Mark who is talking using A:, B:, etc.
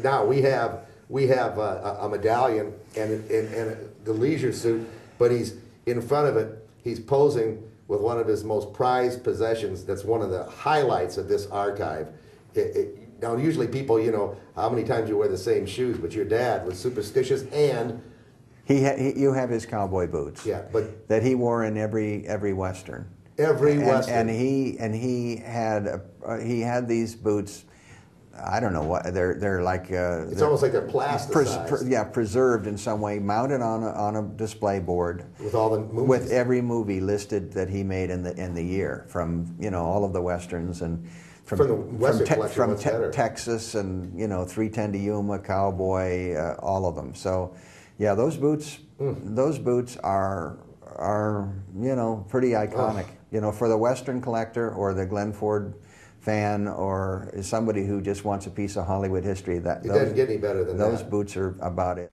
A: Now we have a medallion and the leisure suit, but he's in front of it. He's posing with one of his most prized possessions. That's one of the highlights of this archive. Now, usually people, how many times you wear the same shoes, but your dad was superstitious, and
B: you have his cowboy boots.
A: Yeah, but
B: that he wore in every Western.
A: Every Western.
B: And he had these boots. I don't know what they're like.
A: It's almost like they're plasticized.
B: Preserved in some way, mounted on a display board
A: with all the movies.
B: With every movie listed that he made in the year, from all of the Westerns and
A: from the Western collection,
B: Texas and 310 to Yuma, Cowboy, all of them. So, yeah, those boots are pretty iconic. For the Western collector or the Glenn Ford fan or somebody who just wants a piece of Hollywood history.
A: It doesn't get any better than that.
B: Those boots are about it.